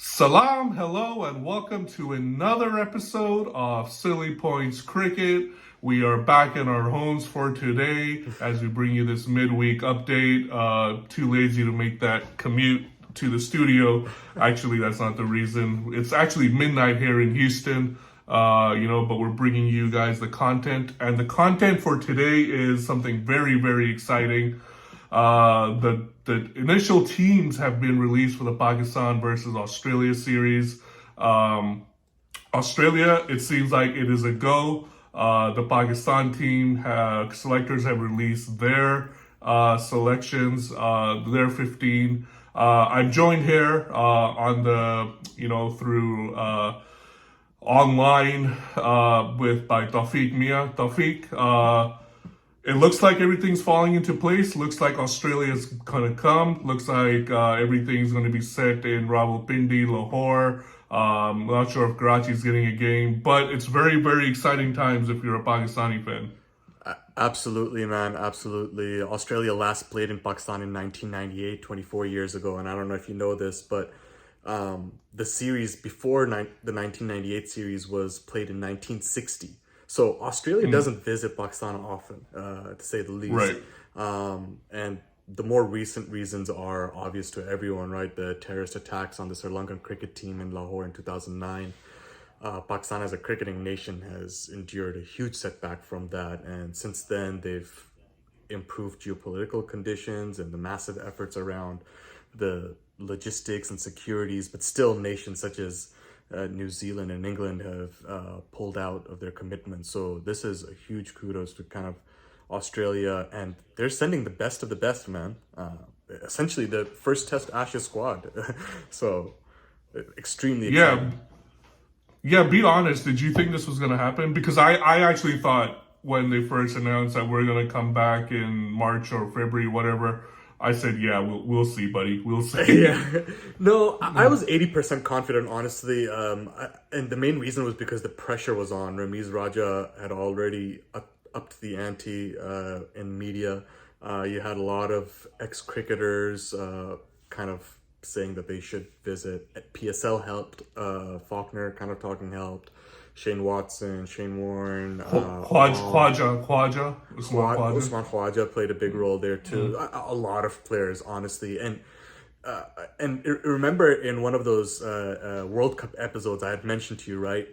Salam, hello, and welcome to another episode of Silly Points Cricket. We are back in our homes for today as we bring you this midweek update. Too lazy to make that commute to the studio. Actually, that's not the reason. It's actually midnight here in Houston, but we're bringing you guys the content. And the content for today is something very, very exciting. The initial teams have been released for the Pakistan versus Australia series. Australia, it seems like it is a go. The Pakistan team selectors have released their selections, their 15. I'm joined here on the through online by Tawfiq Mia. Tawfiq. It looks like everything's falling into place. Looks like Australia's gonna come. Looks like everything's gonna be set in Rawalpindi, Lahore. Not sure if Karachi's getting a game, but it's very, very exciting times if you're a Pakistani fan. Absolutely, man. Absolutely. Australia last played in Pakistan in 1998, 24 years ago. And I don't know if you know this, but the series before the 1998 series was played in 1960. So Australia doesn't visit Pakistan often, to say the least. Right. And the more recent reasons are obvious to everyone, right? The terrorist attacks on the Sri Lankan cricket team in Lahore in 2009. Pakistan as a cricketing nation has endured a huge setback from that. And since then, they've improved geopolitical conditions and the massive efforts around the logistics and securities, but still nations such as New Zealand and England have pulled out of their commitment. So this is a huge kudos to kind of Australia, and they're sending the best of the best, man. Essentially the first test Ashes squad. So extremely exciting. Yeah, be honest. Did you think this was going to happen? Because I actually thought when they first announced that we're going to come back in March or February, whatever, I said, yeah, we'll see, buddy. We'll see. Yeah. No, I was 80% confident, honestly. And the main reason was because the pressure was on. Ramiz Raja had already upped the ante in media. You had a lot of ex-cricketers kind of saying that they should visit. PSL helped. Faulkner kind of talking helped. Shane Watson, Shane Warren, Khwaja, Usman Khwaja played a big role there too. A lot of players, honestly, and remember in one of those World Cup episodes I had mentioned to you, right?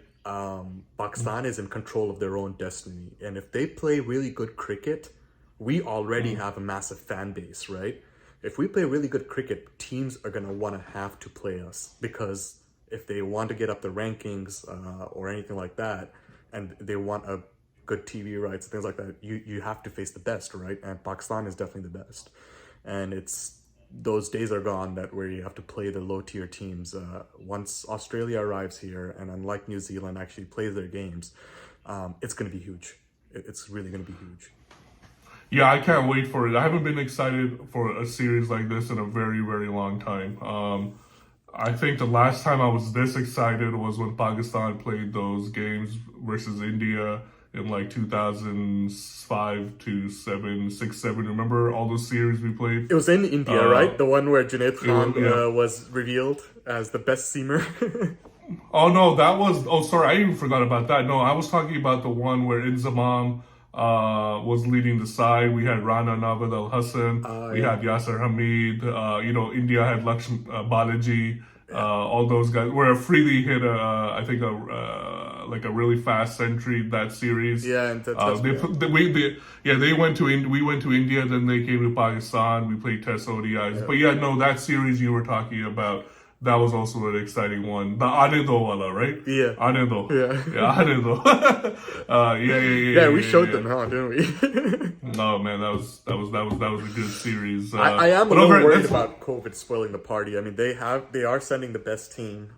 Pakistan is in control of their own destiny, and if they play really good cricket, we already have a massive fan base, right? If we play really good cricket, teams are gonna want to have to play us because if they want to get up the rankings or anything like that, and they want a good TV rights, things like that, you have to face the best, right? And Pakistan is definitely the best. And those days are gone where you have to play the low tier teams. Once Australia arrives here, and unlike New Zealand actually plays their games, it's going to be huge. It's really going to be huge. Yeah, I can't wait for it. I haven't been excited for a series like this in a very, very long time. I think the last time I was this excited was when Pakistan played those games versus India in like 2005 to 6, 7. Remember all those series we played? It was in India, right? The one where Junaid Khan was revealed as the best seamer. Oh, no, that was... Oh, sorry, I even forgot about that. No, I was talking about the one where Inzamam was leading the side. We had Rana Nawaz Al Hassan. We had Yasser Hamid. India had Lakshman Balaji. All those guys. Where Freely hit I think a really fast century that series. Yeah, and they went to we went to India. Then they came to Pakistan. We played Test ODIs. Yeah. But yeah, no, that series you were talking about. That was also an exciting one. The Anedo wala, right? Yeah. Anedo. Yeah. Anedo. Yeah, we showed them, huh? Didn't we? No, man, that was a good series. I am a little worried about COVID spoiling the party. I mean, they are sending the best team,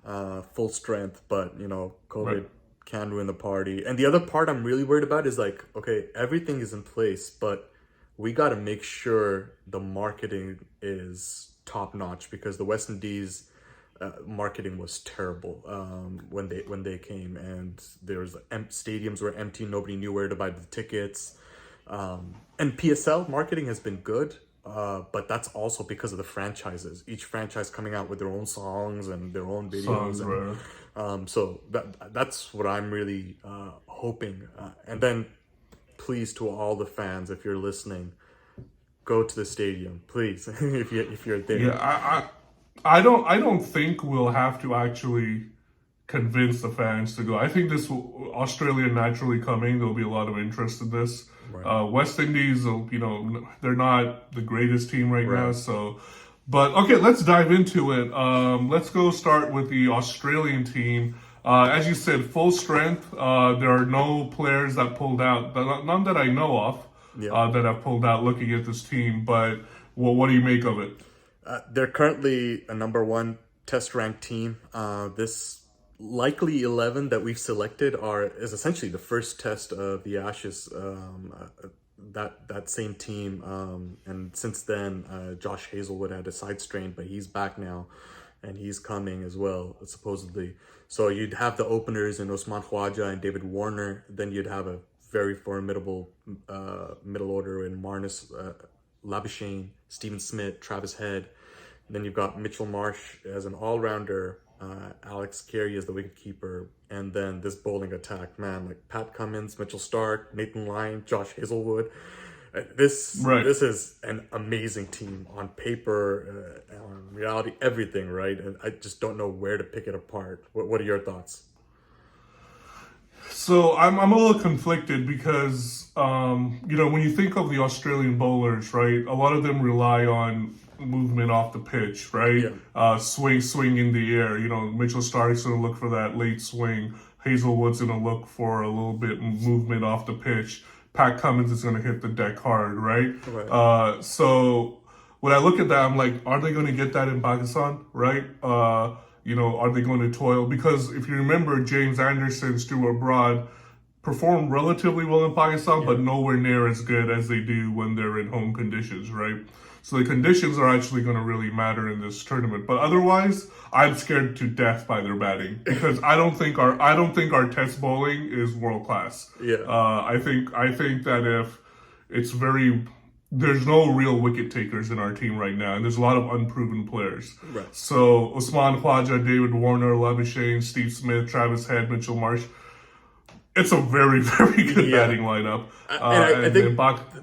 full strength, but COVID can ruin the party. And the other part I'm really worried about is like, okay, everything is in place, but we got to make sure the marketing is top notch because the West Indies marketing was terrible when they came, and there was stadiums were empty, nobody knew where to buy the tickets, and PSL marketing has been good, but that's also because of the franchises. Each franchise coming out with their own songs and their own videos. Songs, And, right? so that's what I'm really hoping. And then, please, to all the fans, if you're listening, go to the stadium, please. If you're there. Yeah, I don't think we'll have to actually convince the fans to go. I think Australia naturally coming. There'll be a lot of interest in this. Right. West Indies, they're not the greatest team right now. Right. So, but okay, let's dive into it. Let's go start with the Australian team. As you said, full strength. There are no players that pulled out, none that I know of, Yeah. that have pulled out looking at this team. But well, what do you make of it? They're currently a number one test ranked team. This likely 11 that we've selected is essentially the first test of the Ashes. That same team, and since then, Josh Hazelwood had a side strain, but he's back now, and he's coming as well, supposedly. So you'd have the openers in Usman Khawaja and David Warner. Then you'd have a very formidable middle order in Marnus Labuschagne, Stephen Smith, Travis Head. And then you've got Mitchell Marsh as an all-rounder, Alex Carey as the wicketkeeper, and then this bowling attack, man, like Pat Cummins, Mitchell Starc, Nathan Lyon, Josh Hazelwood. This is an amazing team on paper, on reality, everything, right? And I just don't know where to pick it apart. What are your thoughts? So I'm a little conflicted because when you think of the Australian bowlers, right, a lot of them rely on movement off the pitch, right? Yeah. Swing in the air. Mitchell Stark's gonna look for that late swing. Hazelwood's gonna look for a little bit movement off the pitch. Pat Cummins is gonna hit the deck hard, right? Right. So when I look at that, I'm like, are they gonna get that in Pakistan, right? Are they going to toil? Because if you remember, James Anderson, Stuart Broad performed relatively well in Pakistan, but nowhere near as good as they do when they're in home conditions, right? So the conditions are actually going to really matter in this tournament. But otherwise, I'm scared to death by their batting because I don't think our test bowling is world class. Yeah. I think that if it's there's no real wicket takers in our team right now, and there's a lot of unproven players. Right. So Usman Khawaja, David Warner, Labuschagne, Steve Smith, Travis Head, Mitchell Marsh. It's a very, very good batting lineup. And I think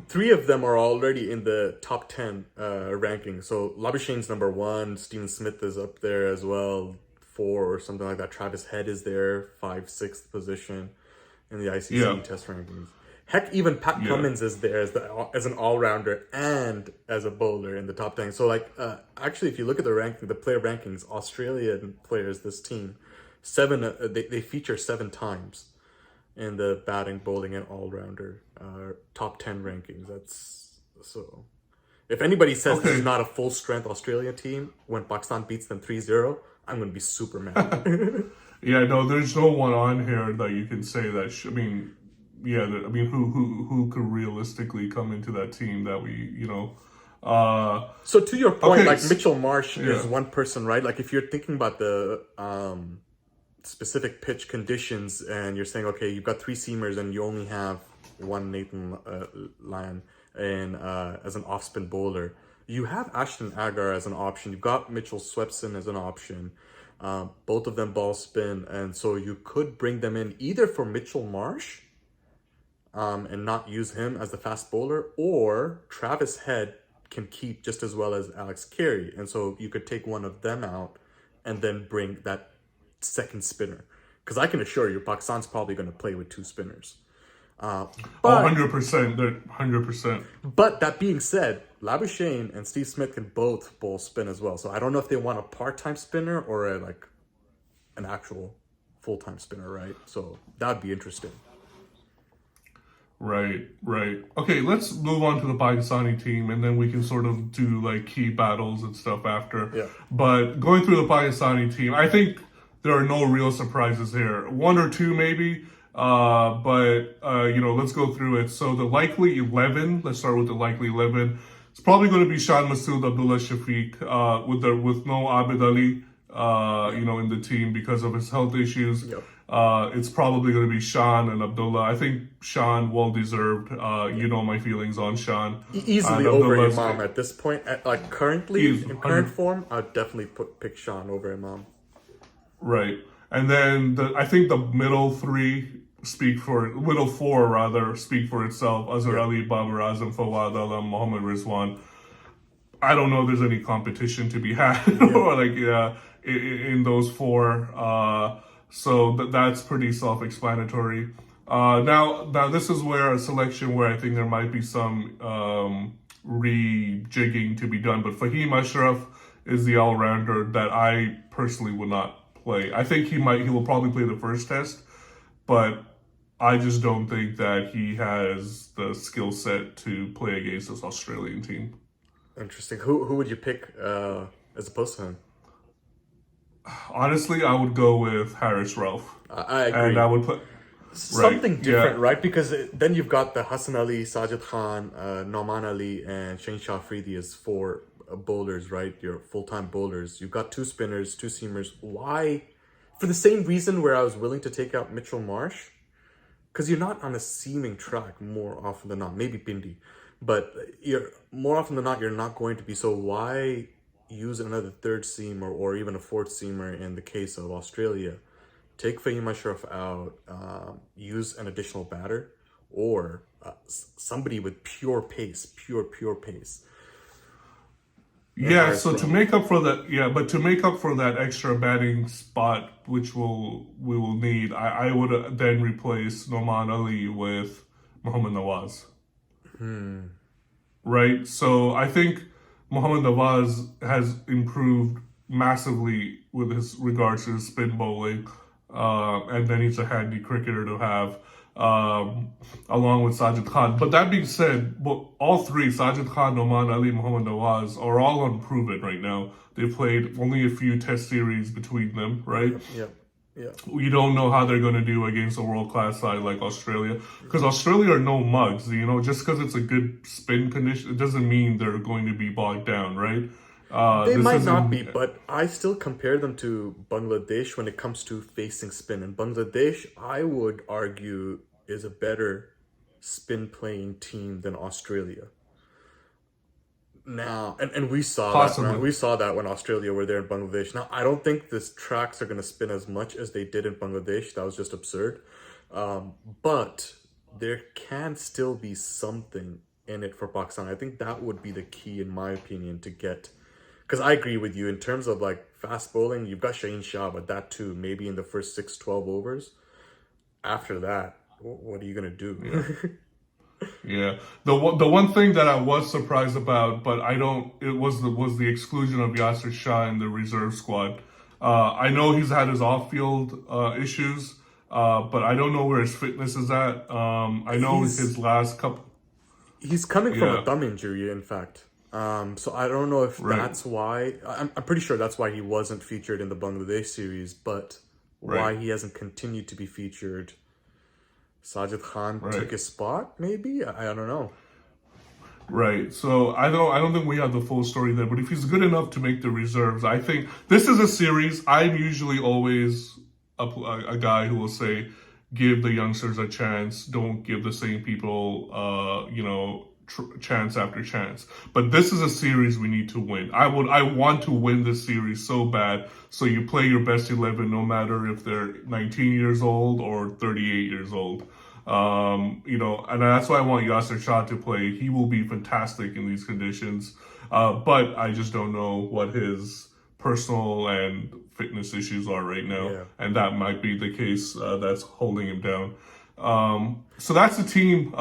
three of them are already in the top 10 ranking. So Labuschagne's number 1, Stephen Smith is up there as well, 4 or something like that. Travis Head is there, 5th, 6th position in the ICC test rankings. Heck, even Pat Cummins is there as an all-rounder and as a bowler in the top 10. So, actually, if you look at the player rankings, Australian players, this team, they feature 7 times in the batting, bowling, and all-rounder top 10 rankings. That's so. If anybody says this is not a full-strength Australia team when Pakistan beats them 3-0, I'm going to be super mad. Yeah, no, there's no one on here that you can say that. Who could realistically come into that team that we, So to your point, Okay, Mitchell Marsh is one person, right? Like if you're thinking about the specific pitch conditions and you're saying, okay, you've got 3 seamers and you only have one Nathan Lyon and as an off-spin bowler, you have Ashton Agar as an option. You've got Mitchell Swepson as an option. Both of them ball spin, and so you could bring them in either for Mitchell Marsh and not use him as the fast bowler, or Travis Head can keep just as well as Alex Carey, and so you could take one of them out and then bring that second spinner. Because I can assure you, Pakistan's probably going to play with 2 spinners. 100%. 100%. But that being said, Labuschagne and Steve Smith can both bowl spin as well. So I don't know if they want a part-time spinner or an actual full-time spinner, right? So that would be interesting. Right. Okay, let's move on to the Pakistani team, and then we can sort of do key battles and stuff after. Yeah. But going through the Pakistani team, I think there are no real surprises here. 1 or 2 maybe, let's go through it. So the likely 11, let's start with the likely 11. It's probably going to be Shan Masood, Abdullah Shafiq, with no Abid Ali, in the team because of his health issues. Yep. It's probably going to be Sean and Abdullah. I think Sean, well deserved. You know my feelings on Sean. Easily And over Abdullah's Imam at this point. Like he's currently, in current form, I'd definitely pick Sean over Imam. right. And then I think the middle four rather speak for itself. Azhar Yeah. Ali, Babar Azam, Fawad Alam, Muhammad Rizwan. I don't know if there's any competition to be had or like in those four. So that's pretty self-explanatory. Now this is where a selection where I think there might be some rejigging to be done. But Fahim Ashraf is the all-rounder that I personally would not play. I think he will probably play the first test, but I just don't think that he has the skill set to play against this Australian team. Interesting. Who would you pick as opposed to him? Honestly, I would go with Harris Ralph. I agree. And I would put Something right, different, yeah. right? Because then you've got the Hassan Ali, Sajid Khan, Nauman Ali, and Shane Shah Afridi as four bowlers, right? Your full-time bowlers. You've got two spinners, two seamers. Why? For the same reason where I was willing to take out Mitchell Marsh, because you're not on a seaming track more often than not. Maybe Pindi, but you're more often than not you're not going to be. So why use another third seamer or even a fourth seamer in the case of Australia? Take Fahim Ashraf out, use an additional batter, or somebody with pure pace, pure pace. Yeah, so to make up for that, but to make up for that extra batting spot, which we will need, I would then replace Noman Ali with Muhammad Nawaz. Right? So I think Muhammad Nawaz has improved massively with his regards to his spin bowling. And then he's a handy cricketer to have, along with Sajid Khan. But that being said, all three, Sajid Khan, Noman Ali, Muhammad Nawaz, are all unproven right now. They've played only a few test series between them, right? Yeah. We don't know how they're going to do against a world-class side like Australia. Because Australia are no mugs, just because it's a good spin condition, it doesn't mean they're going to be bogged down, right? They might not be, but I still compare them to Bangladesh when it comes to facing spin. And Bangladesh, I would argue, is a better spin playing team than Australia. Now, and we saw Possibly. that, right? We saw that when Australia were there in Bangladesh. Now, I don't think the tracks are going to spin as much as they did in Bangladesh. That was just absurd. But there can still be something in it for Pakistan. I think that would be the key, in my opinion, to get. Because I agree with you in terms of like fast bowling, you've got Shaheen Shah, but that too, maybe in the first 6-12 overs. After that, what are you going to do? Yeah. The one thing that I was surprised about, but it was the exclusion of Yasser Shah in the reserve squad. I know he's had his off-field issues, but I don't know where his fitness is at. I know his last couple. He's coming from a thumb injury, in fact. So I don't know if that's why. I'm pretty sure that's why he wasn't featured in the Bangladesh series, but why he hasn't continued to be featured. Sajid Khan took his spot, maybe? I don't know. Right. So I don't think we have the full story there, but if he's good enough to make the reserves, I think this is a series. I'm usually always a guy who will say, give the youngsters a chance. Don't give the same people, chance after chance. But this is a series we need to win. I want to win this series so bad. So you play your best 11, no matter if they're 19 years old or 38 years old. And that's why I want Yasser Shah to play. He will be fantastic in these conditions. But I just don't know what his personal and fitness issues are right now. Yeah. And that might be the case that's holding him down. So that's the team.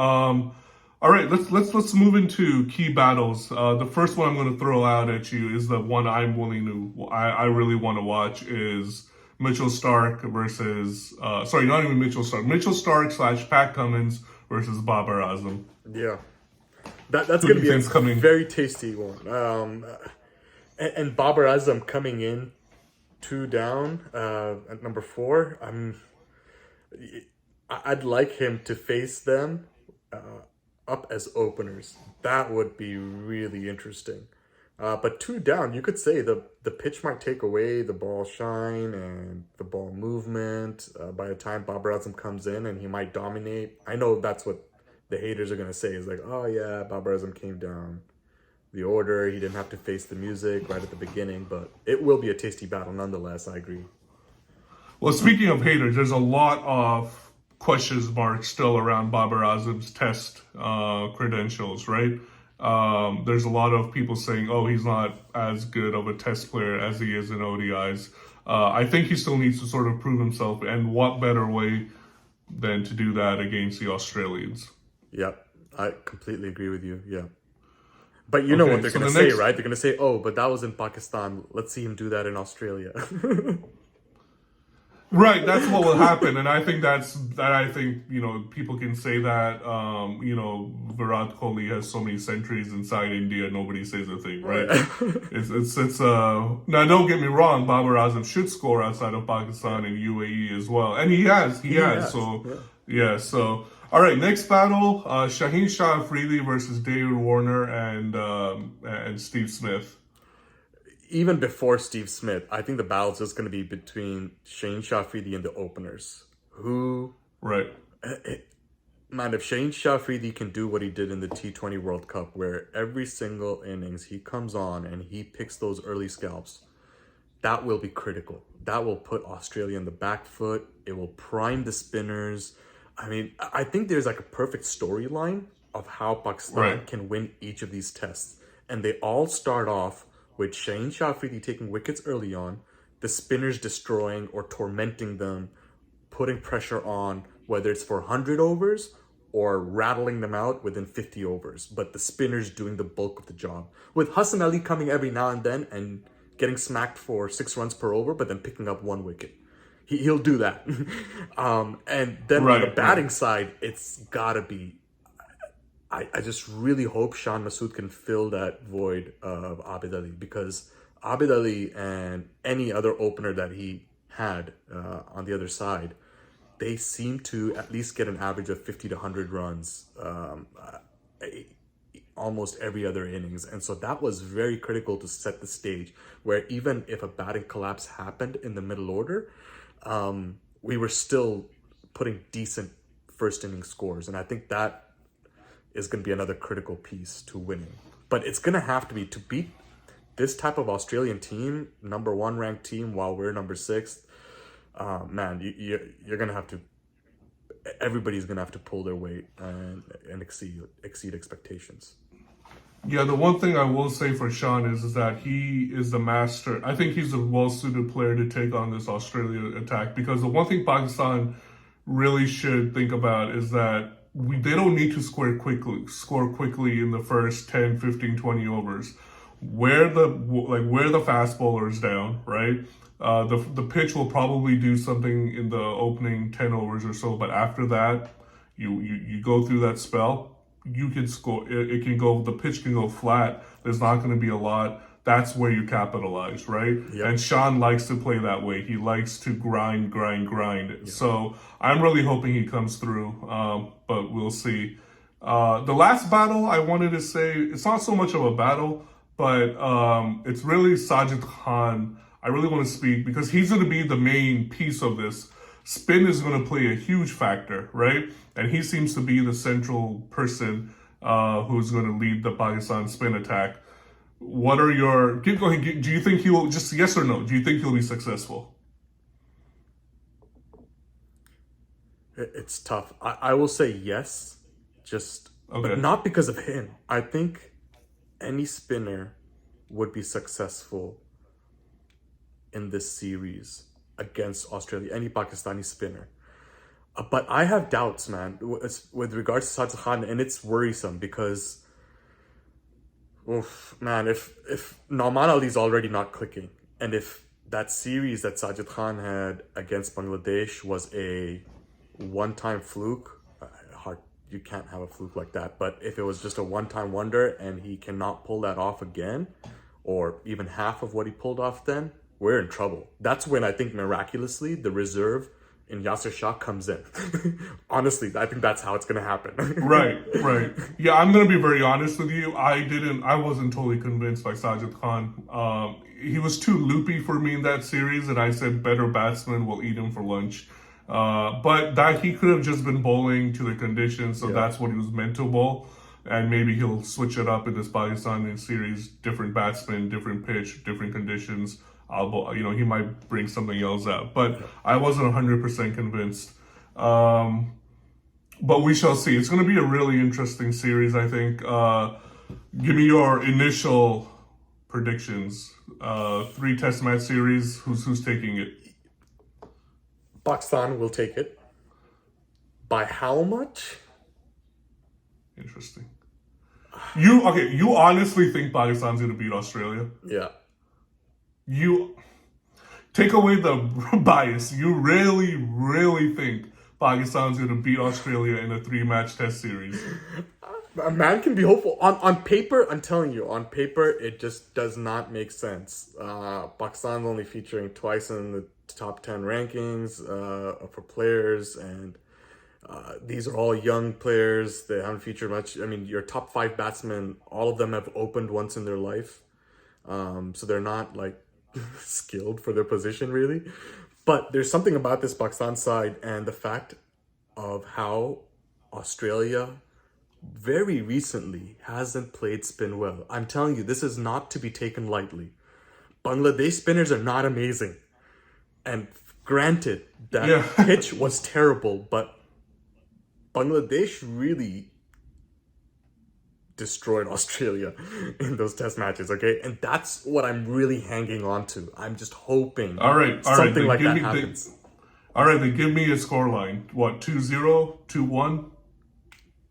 All right, let's move into key battles. The first one I'm going to throw out at you is the one I really want to watch is Mitchell Stark versus not even Mitchell Stark. Mitchell Stark / Pat Cummins versus Babar Azam. Yeah, that's going to be a very tasty one. And Babar Azam coming in 2 down at number 4. I'd like him to face them up as openers. That would be really interesting. But two down, you could say the pitch might take away the ball shine and the ball movement. By the time Babar Azam comes in, and he might dominate. I know that's what the haters are gonna say. Is like, oh yeah, Babar Azam came down the order. He didn't have to face the music right at the beginning, but it will be a tasty battle nonetheless. I agree. Well, speaking of haters, there's a lot of questions marks still around Babar Azam's test credentials, right? There's a lot of people saying, oh, he's not as good of a test player as he is in ODIs. I think he still needs to sort of prove himself, and what better way than to do that against the Australians? Yep, I completely agree with you. Yeah. But you know what they're so going to the say, next right? They're going to say, oh, but that was in Pakistan. Let's see him do that in Australia. Right, that's what will happen, and I think I think people can say that Virat Kohli has so many centuries inside India, nobody says a thing, right? It's now don't get me wrong, Babar Azam should score outside of Pakistan and UAE as well, and he has. So so all right, next battle, Shaheen Shah Afridi versus David Warner and Steve Smith. Even before Steve Smith, I think the battle's just going to be between Shane Shafidi and the openers. Who, Right. man, if Shane Shafidi can do what he did in the T20 World Cup, where every single innings he comes on and he picks those early scalps, that will be critical. That will put Australia on the back foot. It will prime the spinners. I mean, I think there's like a perfect storyline of how Pakistan can win each of these tests. And they all start off with Shaheen Shah Afridi taking wickets early on, the spinners destroying or tormenting them, putting pressure on, whether it's for 100 overs or rattling them out within 50 overs. But the spinners doing the bulk of the job. With Hassan Ali coming every now and then and getting smacked for 6 runs per over, but then picking up 1 wicket. He'll do that. And then on the batting side, it's gotta be, I just really hope Shan Masood can fill that void of Abid Ali, because Abid Ali and any other opener that he had on the other side, they seem to at least get an average of 50 to 100 runs almost every other innings. And so that was very critical to set the stage, where even if a batting collapse happened in the middle order, we were still putting decent first inning scores. And I think that is going to be another critical piece to winning. But it's going to have to be, to beat this type of Australian team, number 1 ranked team, while we're number 6. Man, you're going to have to, everybody's going to have to pull their weight and exceed expectations. Yeah, the one thing I will say for Sean is that he is the master. I think he's a well-suited player to take on this Australia attack, because the one thing Pakistan really should think about is that they don't need to score quickly in the first 10, 15, 20 overs. Wear the fast bowlers down, right? The pitch will probably do something in the opening 10 overs or so, but after that, you go through that spell, you can score. It can go, the pitch can go flat. There's not going to be a lot. That's where you capitalize, right? Yep. And Sean likes to play that way. He likes to grind. Yep. So I'm really hoping he comes through, but we'll see. The last battle, I wanted to say, it's not so much of a battle, but it's really Sajid Khan. I really want to speak, because he's going to be the main piece of this. Spin is going to play a huge factor, right? And he seems to be the central person who's going to lead the Pakistan spin attack. What are your... Do you think he'll... Just yes or no. Do you think he'll be successful? It's tough. I will say yes, but not because of him. I think any spinner would be successful in this series against Australia, any Pakistani spinner. But I have doubts, man, with regards to Sajid Khan, and it's worrisome because, man, if Nauman Ali's already not clicking, and if that series that Sajid Khan had against Bangladesh was a one-time fluke, you can't have a fluke like that, but if it was just a one-time wonder and he cannot pull that off again, or even half of what he pulled off then, we're in trouble. That's when I think miraculously the reserve and Yasser Shah comes in. Honestly, I think that's how it's gonna happen. Right. Yeah, I'm gonna be very honest with you. I wasn't totally convinced by Sajid Khan. He was too loopy for me in that series, and I said better batsmen will eat him for lunch. But that he could have just been bowling to the conditions, so that's what he was meant to bowl. And maybe he'll switch it up in this Pakistani series, different batsmen, different pitch, different conditions. He might bring something else out. But I wasn't 100% convinced. But we shall see. It's going to be a really interesting series, I think. Give me your initial predictions. 3 test match series. Who's taking it? Pakistan will take it. By how much? Interesting. You honestly think Pakistan's going to beat Australia? Yeah. You take away the bias. You really think Pakistan's going to beat Australia in a 3-match test series? A man can be hopeful. On paper, I'm telling you, on paper, it just does not make sense. Pakistan's only featuring twice in the top 10 rankings for players, and these are all young players. They haven't featured much. I mean, your top 5 batsmen, all of them have opened once in their life. So they're not like skilled for their position, really. But there's something about this Pakistan side and the fact of how Australia very recently hasn't played spin well. I'm telling you, this is not to be taken lightly. Bangladesh spinners are not amazing. And granted, that pitch was terrible, but Bangladesh really destroyed Australia in those test matches, okay? And that's what I'm really hanging on to. I'm just hoping something like that happens. All right, then give me a scoreline. What, 2-0, 2-1?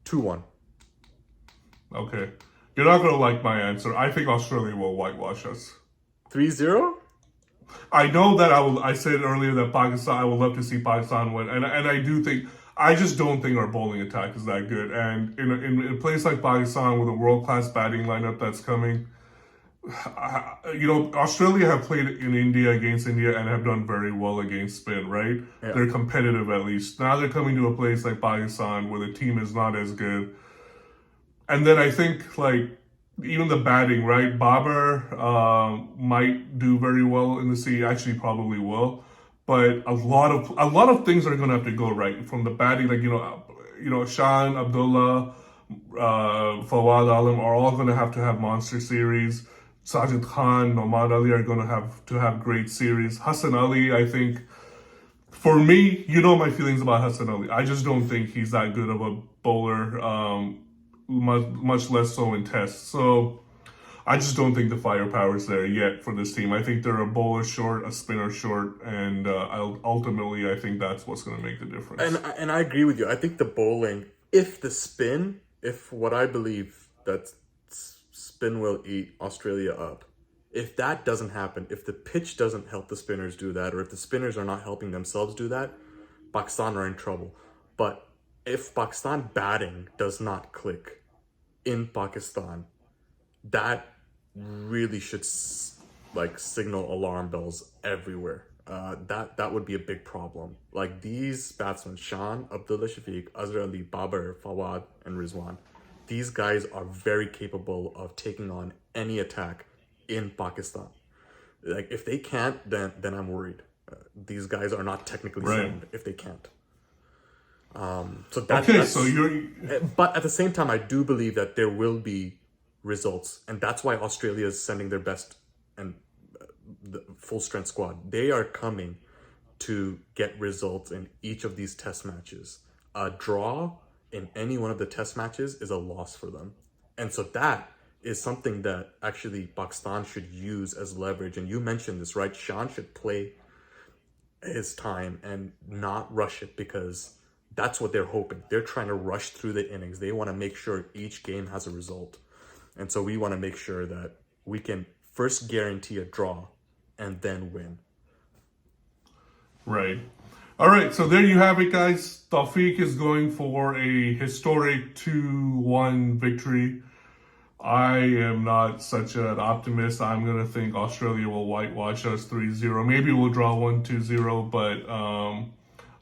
2-1. Okay. You're not going to like my answer. I think Australia will whitewash us. 3-0? I know that I said earlier that Pakistan, I would love to see Pakistan win. And I do think, I just don't think our bowling attack is that good. And in a place like Pakistan with a world-class batting lineup that's coming, Australia have played in India against India and have done very well against spin, right? Yeah. They're competitive at least. Now they're coming to a place like Pakistan where the team is not as good. And then I think even the batting, right? Babar might do very well in the sea. Actually, probably will. But a lot of things are going to have to go right from the batting. Shan, Abdullah, Fawad Alam are all going to have monster series. Sajid Khan, Nomad Ali are going to have great series. Hassan Ali, I think, for me, you know my feelings about Hassan Ali. I just don't think he's that good of a bowler, much less so in tests. So I just don't think the firepower is there yet for this team. I think they're a bowler short, a spinner short, and ultimately I think that's what's going to make the difference. And I agree with you. I think the bowling, if what I believe that spin will eat Australia up, if that doesn't happen, if the pitch doesn't help the spinners do that, or if the spinners are not helping themselves do that, Pakistan are in trouble. But if Pakistan batting does not click in Pakistan, that really should signal alarm bells everywhere. That would be a big problem. Like these batsmen, Shan, Abdullah Shafiq, Azhar Ali, Babar, Fawad, and Rizwan, these guys are very capable of taking on any attack in Pakistan. Like if they can't, then I'm worried. These guys are not technically sound if they can't. But at the same time, I do believe that there will be results, and that's why Australia is sending their best and the full strength squad. They are coming to get results in each of these test matches. A draw in any one of the test matches is a loss for them, and so that is something that actually Pakistan should use as leverage. And you mentioned this, right? Shan should play his time and not rush it, because that's what they're hoping. They're trying to rush through the innings. They want to make sure each game has a result. And so we want to make sure that we can first guarantee a draw and then win. Right. All right. So there you have it, guys. Tawfiq is going for a historic 2-1 victory. I am not such an optimist. I'm going to think Australia will whitewash us 3-0. Maybe we'll draw 1-2-0, but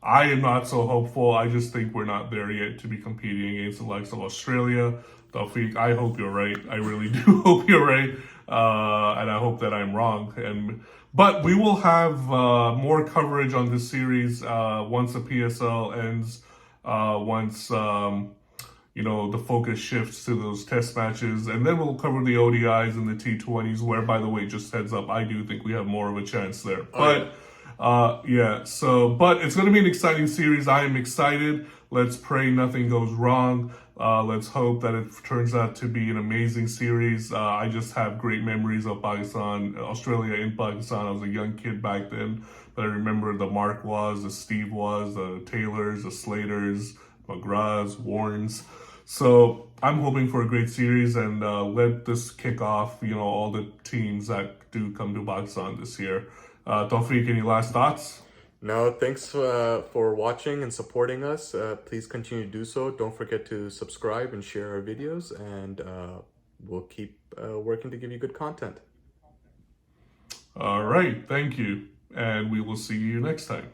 I am not so hopeful. I just think we're not there yet to be competing against the likes of Australia. Tawfiq, I hope you're right. I really do hope you're right. And I hope that I'm wrong. But we will have more coverage on this series once the PSL ends, once the focus shifts to those test matches, and then we'll cover the ODIs and the T20s, where, by the way, just heads up, I do think we have more of a chance there. But but it's going to be an exciting series. I am excited. Let's pray nothing goes wrong. Let's hope that it turns out to be an amazing series. I just have great memories of Australia in Pakistan. I was a young kid back then, but I remember the Markwas, the Steve was, the Taylors, the Slaters, McGraths, Warrens. So I'm hoping for a great series, and let this kick off, all the teams that do come to Pakistan this year. Tawfiq, any last thoughts? No, thanks for watching and supporting us. Please continue to do so. Don't forget to subscribe and share our videos, and we'll keep working to give you good content. All right, thank you, and we will see you next time.